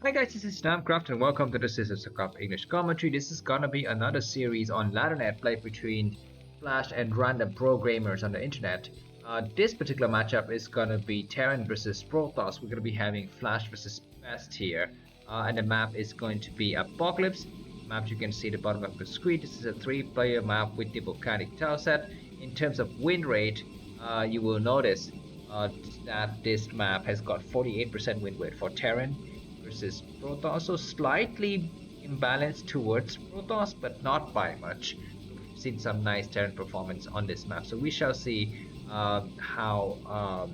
Hi guys, this is Snapcraft and welcome to the Scissors of Cup English commentary. This is gonna be another series on ladder play between Flash and random programmers on the internet. This particular matchup is gonna be Terran versus Protoss. We're gonna be having Flash versus Best here, and the map is going to be Apocalypse. Map you can see at the bottom of the screen. This is a 3-player map with the volcanic tile set. In terms of win rate, you will notice that this map has got 48% win rate for Terran versus Protoss, so slightly imbalanced towards Protoss, but not by much. We've seen some nice Terran performance on this map, so we shall see how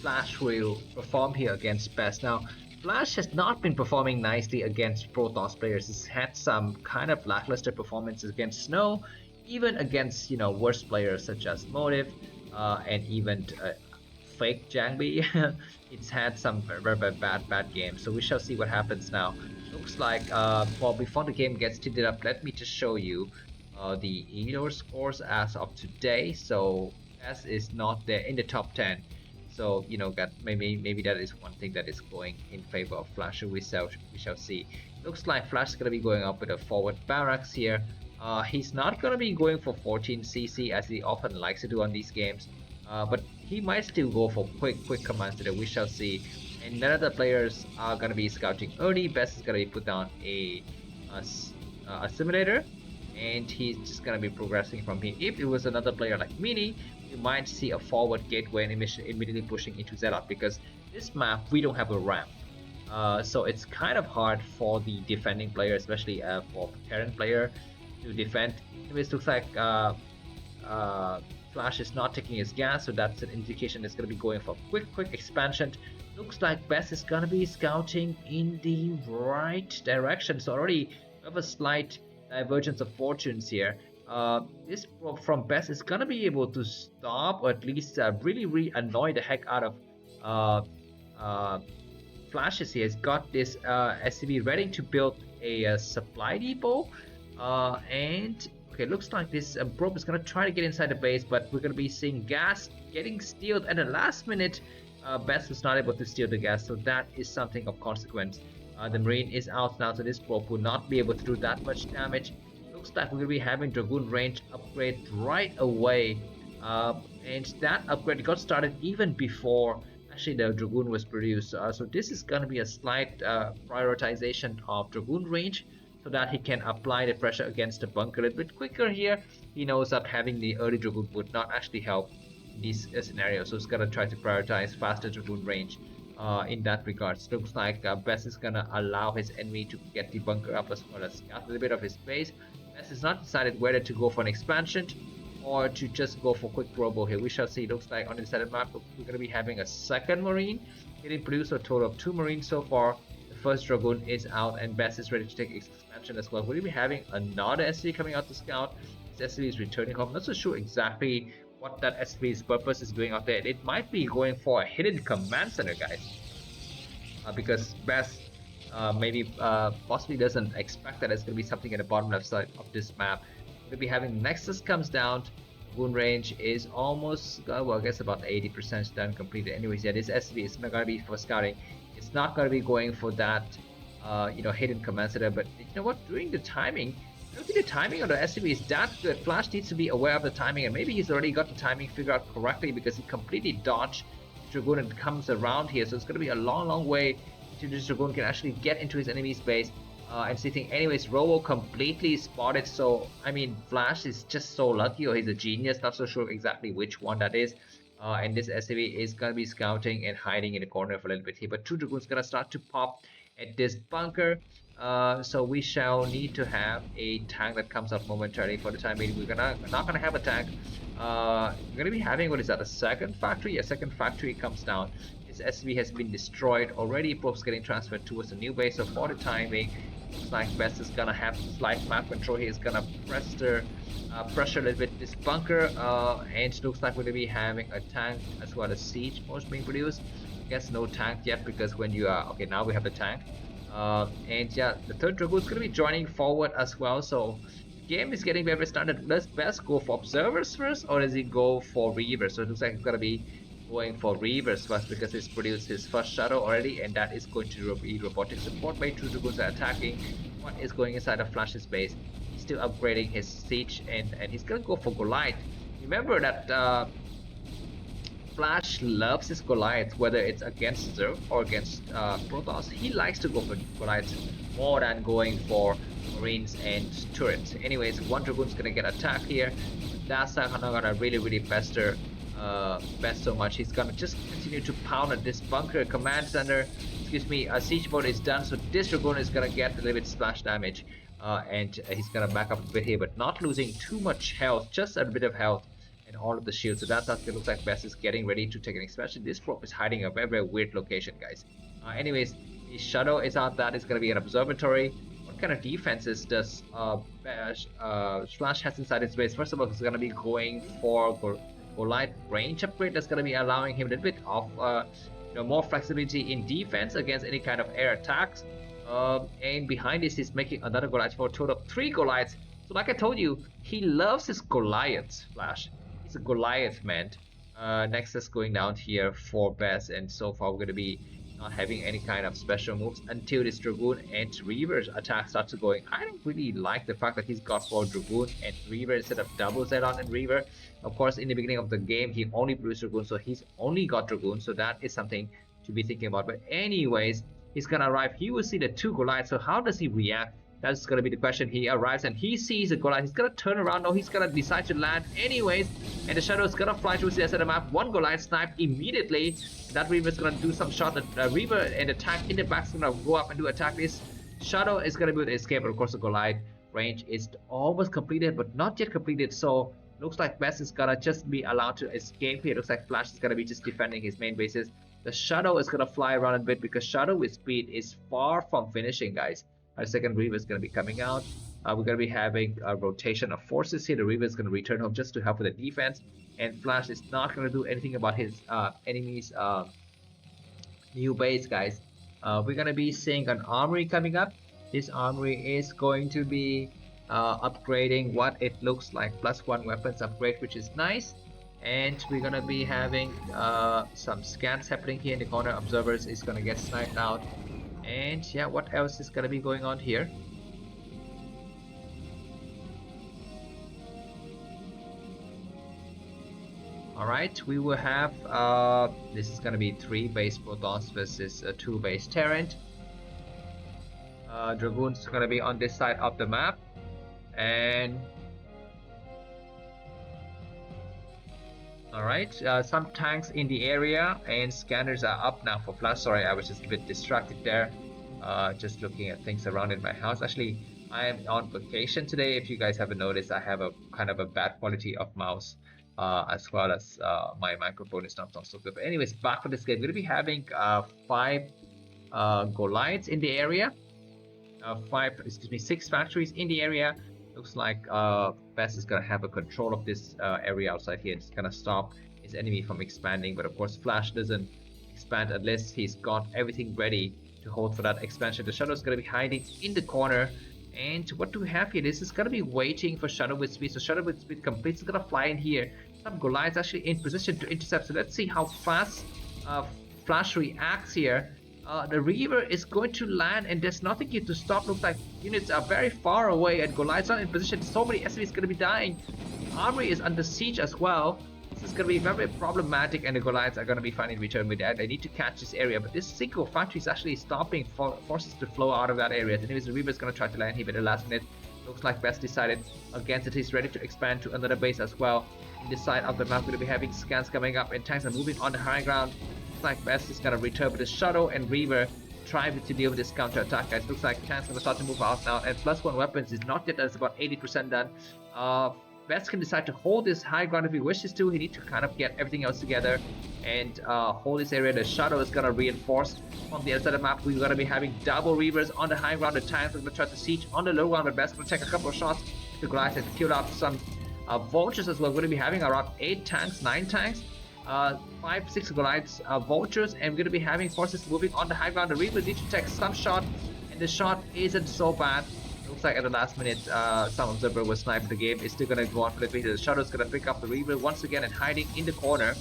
Flash will perform here against Best. Now, Flash has not been performing nicely against Protoss players. He's had some kind of lackluster performances against Snow, even against worse players such as Motive and even fake Jangbi. It's had some very bad games, so we shall see what happens now. Looks like well, before the game gets tilted up, let me just show you the Edo scores as of today. So S is not there in the top 10, so that maybe that is one thing that is going in favor of Flash. We shall see. Looks like Flash is gonna be going up with a forward barracks here. He's not gonna be going for 14 CC as he often likes to do on these games. But he might still go for quick commands today. We shall see. And none of the players are gonna be scouting early. Best is gonna be put down a simulator, and he's just gonna be progressing from here. If it was another player like Mini, you might see a forward gateway and immediately pushing into Zealot, because this map we don't have a ramp. So it's kind of hard for the defending player, especially for Terran player, to defend. Anyways, looks like Flash is not taking his gas, so that's an indication it's going to be going for quick expansion. Looks like Best is going to be scouting in the right direction, so already we have a slight divergence of fortunes here. This probe from Best is going to be able to stop, or at least really annoy the heck out of Flashes here. He's got this SCV ready to build a supply depot, and okay, looks like this probe is gonna try to get inside the base, but we're gonna be seeing gas getting stealed at the last minute. Best was not able to steal the gas, so that is something of consequence. The Marine is out now, so this probe will not be able to do that much damage. Looks like we're gonna be having Dragoon range upgrade right away, and that upgrade got started even before actually the Dragoon was produced. So this is gonna be a slight prioritization of Dragoon range, so that he can apply the pressure against the bunker a little bit quicker here. He knows that having the early Dragoon would not actually help in these scenarios, so he's gonna try to prioritize faster Dragoon range in that regard. So looks like Best is gonna allow his enemy to get the bunker up as well as scout a little bit of his base. Best has not decided whether to go for an expansion or to just go for quick robo here. We shall see. Looks like on the decided map we're gonna be having a second Marine. Getting produced a total of 2 Marines so far. First Dragoon is out, and Best is ready to take expansion as well. Will be having another SCV coming out to scout? This SCV is returning home. Not so sure exactly what that SCV's purpose is doing out there. It might be going for a hidden command center, guys, because Best maybe possibly doesn't expect that there's going to be something at the bottom left side of this map. We'll be having Nexus comes down. Wound range is almost, well, I guess about 80% done completed. Anyways, yeah, this SCV is not going to be for scouting. It's not going to be going for that, hidden command center. But you know what? During the timing, I don't think the timing of the SCV is that good. Flash needs to be aware of the timing, and maybe he's already got the timing figured out correctly, because he completely dodged Dragoon and comes around here. So it's going to be a long way until this Dragoon can actually get into his enemy's base. And sitting, anyways, Robo completely spotted. So I mean, Flash is just so lucky, or he's a genius. Not so sure exactly which one that is. And this SCV is gonna be scouting and hiding in the corner for a little bit here. But 2 Dragoons gonna start to pop at this bunker. So we shall need to have a tank that comes up momentarily. For the time being, we're not gonna have a tank. We're gonna be having, what is that, a second factory? A second factory comes down. This SCV has been destroyed already. Probes getting transferred towards the new base. So for the time being, looks like Best is gonna have slight map control. He is gonna pressure a little bit this bunker, and it looks like we're gonna be having a tank as well as siege most being produced. I guess no tank yet, because when you are okay, now we have the tank, and yeah, the third Dragoon is gonna be joining forward as well. So the game is getting very standard. Does Best go for observers first, or does he go for reavers? So it looks like it's gonna be going for Reavers first because he's produced his first Shadow already, and that is going to be robotic support by 2 Dragoons are attacking what is going inside of Flash's base. He's still upgrading his Siege, and he's gonna go for Goliath. Remember that Flash loves his Goliath, whether it's against Zerg or against Protoss. He likes to go for Goliath more than going for Marines and turrets. Anyways, 1 Dragoon's gonna get attacked here. That's not gonna really pester Best so much. He's gonna just continue to pound at this bunker. Command center, excuse me, a siege board is done, so this Dragoon is gonna get a little bit splash damage, and he's gonna back up a bit here, but not losing too much health, just a bit of health and all of the shields. So that's how it looks like Best is getting ready to take an expansion. This prop is hiding a very weird location, guys. Anyways, the Shadow is out. That is gonna be an observatory. What kind of defenses does Flash has inside his base? First of all, he's gonna be going for Goliath range upgrade. That's gonna be allowing him a little bit of more flexibility in defense against any kind of air attacks. And behind this, he's making another Goliath for a total of 3 Goliaths. So like I told you, he loves his Goliaths, Flash. He's a Goliath man. Nexus going down here for Best, and so far we're gonna be not having any kind of special moves until this Dragoon and Reaver's attack starts going. I don't really like the fact that he's got 4 Dragoon and Reaver instead of double Zealot and Reaver. Of course, in the beginning of the game, he only produced Dragoon, so he's only got Dragoon, so that is something to be thinking about. But anyways, he's gonna arrive. He will see the 2 Goliaths, so how does he react? That's gonna be the question. He arrives and he sees a Goliath. He's gonna turn around. No, he's gonna decide to land anyways. And the Shadow is gonna fly towards the side of the map. 1 Goliath sniped immediately. That Reaver is gonna do some shot. The Reaver and attack in the back is gonna go up and do attack. This Shadow is gonna be able to escape. But of course, the Goliath range is almost completed, but not yet completed. So looks like Best is gonna just be allowed to escape here. Looks like Flash is gonna be just defending his main bases. The Shadow is gonna fly around a bit because Shadow with speed is far from finishing, guys. Our second Reaver is going to be coming out. We're going to be having a rotation of forces here. The Reaver is going to return home just to help with the defense. And Flash is not going to do anything about his enemy's new base, guys. We're going to be seeing an armory coming up. This armory is going to be upgrading what it looks like. +1 weapons upgrade, which is nice. And we're going to be having some scans happening here in the corner. Observers is going to get sniped out. And yeah, what else is gonna be going on here? Alright, we will have this is gonna be 3 base Protoss versus 2 base Terran. Dragoons gonna be on this side of the map, and alright, some tanks in the area, and scanners are up now for Flash. Sorry, I was just a bit distracted there, just looking at things around in my house. Actually, I am on vacation today. If you guys haven't noticed, I have a kind of a bad quality of mouse, as well as my microphone is not so good. But anyways, back for this game, we're going to be having 5 Goliaths in the area, 6 factories in the area. Looks like Best is gonna have a control of this area outside here. It's gonna stop his enemy from expanding, but of course Flash doesn't expand unless he's got everything ready to hold for that expansion. The Shadow is gonna be hiding in the corner, and what do we have here? This is gonna be waiting for Shadow with speed. So Shadow with speed completes. It's gonna fly in here. Some Goliaths actually in position to intercept. So let's see how fast Flash reacts here. The Reaver is going to land, and there's nothing here to stop. Looks like units are very far away, and Goliath's not in position. So many SCVs going to be dying. Armory is under siege as well. This is going to be very problematic, and the Goliaths are going to be finding return with that. They need to catch this area, but this single factory is actually stopping forces to flow out of that area. Anyways, the Reaver is going to try to land here, but at the last minute, looks like Best decided against it. He's ready to expand to another base as well. In this side of the map, we're going to be having scans coming up, and tanks are moving on the high ground. Like Best is gonna return with the Shadow and Reaver try to deal with this counter attack, guys. Looks like tanks gonna start to move out now, and +1 weapons is not yet. That's about 80% done. Best can decide to hold this high ground if he wishes to. He needs to kind of get everything else together and hold this area. The Shadow is gonna reinforce on the other side of the map. We're gonna be having double Reavers on the high ground. The tanks are gonna try to siege on the low ground, but Best gonna take a couple of shots to Goliath and kill out some vultures as well. We're gonna be having around 8 tanks, 9 tanks. 5-6 Goliaths, vultures, and we're going to be having forces moving on the high ground. The Reaper needs to take some shot, and the shot isn't so bad. Looks like at the last minute, some observer was sniped. The game is still going to go on for the bit. The Shadow is going to pick up the Reaver once again and hiding in the corner.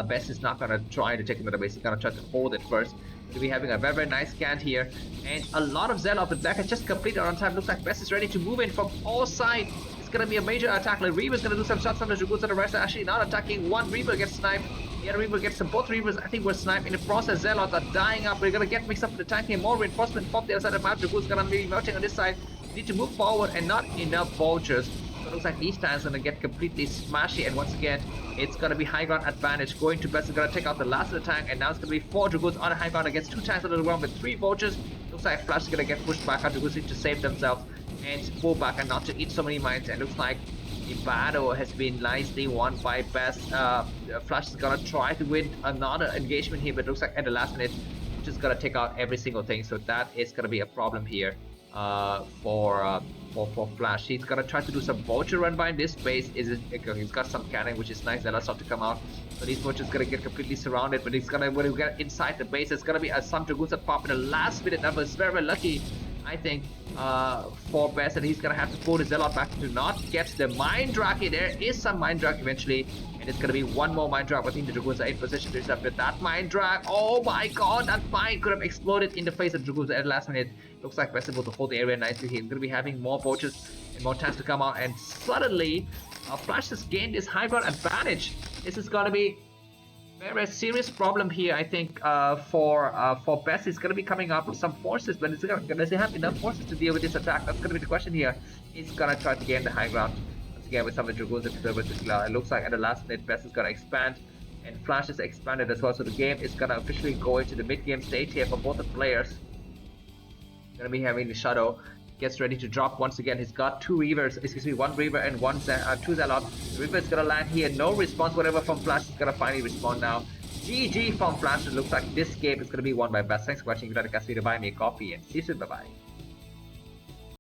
Best is not gonna try to take another base. He's gonna try to hold it first. We'll be having a very, very nice scan here. And a lot of Zealot, but Black has just completed on time. Looks like Best is ready to move in from all sides. It's gonna be a major attack. Like Reaver's gonna do some shots on the Dragoons, and the rest are actually not attacking. One Reaver gets sniped. The other Reaver gets some. Both Reavers, I think, were sniped. In the process, Zealots are dying up. We're gonna get mixed up with the tank here. More reinforcement from the other side of the map. Dragoons gonna be melting on this side. Need to move forward and not enough vultures. So it looks like these tanks are gonna get completely smashy, and once again, it's gonna be high ground advantage. Going to Best is gonna take out the last of the tank, and now it's gonna be 4 Dragoons on the high ground against 2 tanks on the ground with 3 vultures. Looks like Flash is gonna get pushed back. Dragoons need to save themselves and pull back and not to eat so many mines. And looks like the battle has been nicely won by Best. Flash is gonna try to win another engagement here, but it looks like at the last minute, he's just gonna take out every single thing. So that is gonna be a problem here for Flash. He's gonna try to do some vulture run by in this space. He's got some cannon, which is nice. That'll start to come out. So these vultures gonna get completely surrounded, but he's gonna, when we get inside the base, it's gonna be some Dragoons that pop in the last minute. That was very, very lucky, I think, for Best, and he's gonna have to pull the Zealot back to not get the Mind Drake. There is some Mind Drake eventually, and it's gonna be one more Mind Drake. I think the Dragoons are in position to intercept with that Mind Drake. Oh my god, that Mind could have exploded in the face of Dragoons at the last minute. Looks like Best is able to hold the area nicely. He's gonna be having more vultures and more chances to come out, and suddenly Flash has gained this high ground advantage. This is gonna be very serious problem here, I think, for Best. Is going to be coming up with some forces, but does he have enough forces to deal with this attack? That's going to be the question here. He's going to try to gain the high ground once again with some of the Dragoons and Servers. It looks like at the last minute, Best is going to expand, and Flash is expanded as well. So the game is going to officially go into the mid-game stage here for both the players. Going to be having the Shadow. Gets ready to drop once again. He's got 2 Reavers, excuse me, 1 Reaver and 2 Zealot. The Reaver is gonna land here. No response, whatever from Flash is gonna finally respond now. GG from Flash. It looks like this game is gonna be won by Best. Thanks for watching. If you'd like to buy me a coffee, and see you soon. Bye bye.